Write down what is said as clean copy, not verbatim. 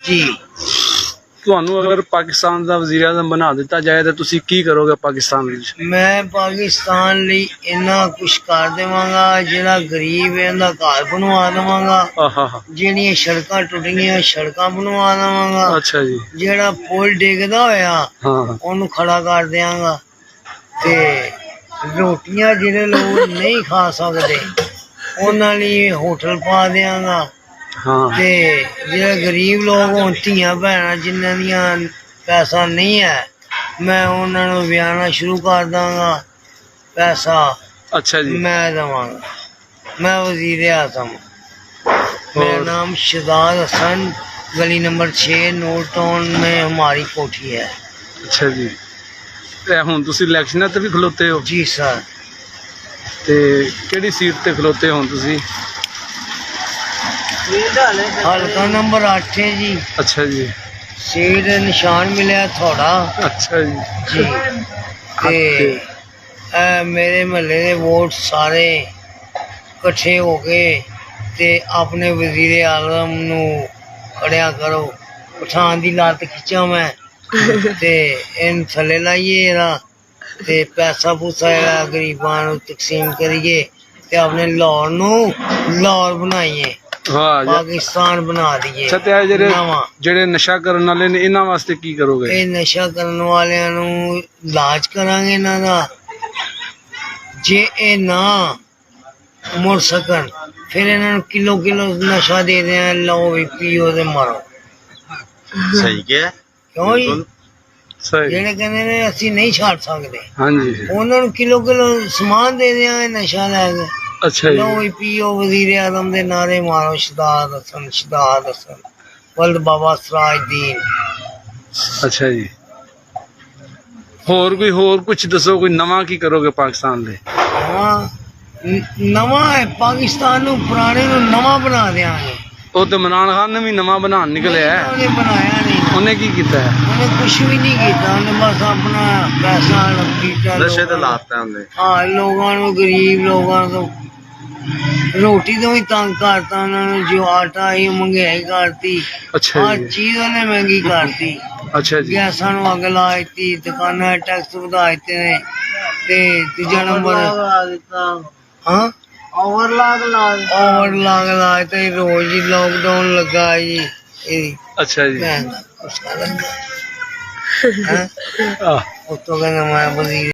जी ਤੁਹਾਨੂੰ अगर पाकिस्तान का वजीर आजम बना दिता जाए तो तुसी की करोगे पाकिस्तान विच? मैं पाकिस्तान ਲਈ ਇੰਨਾ ਕੁਛ ਕਰ ਦੇਵਾਂਗਾ ਜਿਹੜਾ ਗਰੀਬ ਹੈ ਉਹਦਾ ਘਰ ਬਣਵਾ ਦੇਵਾਂਗਾ आहा हा। ਜਿਹੜੀਆਂ ਸੜਕਾਂ ਟੁੱਟੀਆਂ ਸੜਕਾਂ ਬਣਵਾ ਦੇਵਾਂਗਾ अच्छा जी। ਜਿਹੜਾ ਪੁਲ ਡਿੱਗਦਾ ਹੋਇਆ हाँ ਉਹਨੂੰ ਖੜਾ ਕਰ ਦਿਆਂਗਾ ਤੇ ਰੋਟੀਆਂ ਜਿਹੜੇ ਲੋਕ ਨਹੀਂ ਖਾ ਸਕਦੇ ਉਹਨਾਂ ਲਈ ਹੋਟਲ ਪਾ ਦਿਆਂਗਾ हाँ ਤੇ ਜਿਹੜੇ ਗਰੀਬ ਲੋਕ ਹੋਣ ਧੀਆਂ ਭੈਣਾਂ ਜਿਨ੍ਹਾਂ ਦੀਆਂ ਪੈਸਾ ਨਹੀਂ ਹੈ ਮੈਂ ਉਹਨਾਂ ਨੂੰ ਵਿਆਹਣਾ ਸ਼ੁਰੂ ਕਰ ਦਾਂਗਾ पैसा अच्छा जी। मैं दवांगा मैं वजीर आजम मेरा नाम शहजाद हसन गली नंबर 6 नोट टाउन में हमारी कोठी है। अच्छा जी। ते हुण तुसी इलेक्शनां ते भी खलोते हो? जी सर। ते केड़ी सीट ते खलोते हो तुसी? हल्का नंबर 8 है जी। अच्छा जी। सीट निशान मिले थोड़ा। अच्छा जी। जी ते मेरे महल्ले दे वोट सारे इकट्ठे हो गए ते अपने वजीर आजम नू खड़िया करो पठान दी लत्त खिंचा मैं ते इन थले लाइए एदा ते पैसा पूसा जेह्ड़ा गरीबां नू तकसीम करिए ते अपने लाहौर नू लाहौर बनाइए वाह जी। पाकिस्तान बना दिए। अच्छा ते जेह्ड़े नवां जेह्ड़े नशा करन वाले ने इन्हां वास्ते की करोगे? ਇਹ ਨਸ਼ਾ ਕਰਨ ਵਾਲਿਆਂ ਨੂੰ ਇਲਾਜ ਕਰਾਂਗੇ ਇਹਨਾਂ ਦਾ ਜੇ ਇਹ ਨਾ ਮੁੜ ਸਕਣ ਫਿਰ ਇਹਨਾਂ ਨੂੰ ਕਿਲੋ ਕਿਲੋ ਨਸ਼ਾ ਦੇ ਦਿਆਂ ਲਓ ਵੀ ਪੀਓ ਤੇ ਮਰੋ। ਸਹੀ ਕਿਹਾ ਕਿਉਂ ਜੀ सही। ਜਿਹੜੇ ਕਹਿੰਦੇ ਨੇ ਅਸੀਂ ਨਹੀਂ ਛੱਡ ਸਕਦੇ हाँ जी। ਉਹਨਾਂ ਨੂੰ ਕਿਲੋ ਕਿਲੋ ਸਮਾਨ ਦੇ ਦਿਆਂਗੇ ਨਸ਼ਾ ਲੈ ਕੇ अच्छा ਲਓ जी। ਵੀ ਪੀਓ ਵਜ਼ੀਰ ਆਜ਼ਮ ਦੇ ਨਾਰੇ ਮਾਰੋ ਸ਼ਹਜ਼ਾਦ ਹਸਨ ਵਲਦ ਬਾਬਾ ਸਰਾਜਦੀਨ। अच्छा जी। होर कुछ दसो कोई नवा की करोगे पाकिस्तान ले? हाँ नवा है पाकिस्तान नू पुराने नू नवा बना देंगे। ਉਹ ਤੇ ਇਮਰਾਨ ਖਾਨ ਨੇ ਵੀ ਨਵਾਂ ਬਣਾਉਣ ਨਿਕਲਿਆ ਹੈ। ਉਹਨੇ ਬਣਾਇਆ ਨਹੀਂ ਉਹਨੇ ਕੀ ਕੀਤਾ ਹੈ? ਉਹਨੇ ਕੁਛ ਵੀ ਨਹੀਂ ਕੀਤਾ ਉਹਨੇ ਬਸ ਆਪਣਾ ਪੈਸਾ ਲੁੱਟਿਆ ਨਸ਼ੇ ਤੇ ਲਾਤਾ ਉਹਨੇ। ਹਾਂ ਲੋਕਾਂ ਨੂੰ ਗਰੀਬ ਲੋਕਾਂ ਤੋਂ ਰੋਟੀ ਤੋਂ ਵੀ ਤੰਗ ਕਰਤਾ ਉਹਨਾਂ ਨੂੰ ਜੋ ਆਟਾ ਹੀ ਮਹਿੰਗਾਈ ਕਰਤੀ अच्छा ਹਰ जी। ਚੀਜ਼ ਉਹਨੇ ਮਹਿੰਗੀ ਕਰਤੀ अच्छा जी। ਗੈਸਾਂ ਨੂੰ ਅੱਗ ਲਾ ਦਿੱਤੀ ਦੁਕਾਨਾਂ ਟੈਕਸ ਵਧਾ ਦਿੱਤੇ ਨੇ ਤੇ ਦੂਜਾ ਨੰਬਰ ਹਾਂ ओवरलॉक ला ते रोज ही लॉकडाउन लगा जी अच्छा जी। उसका लगा आह। उतो कहना मैं वजीर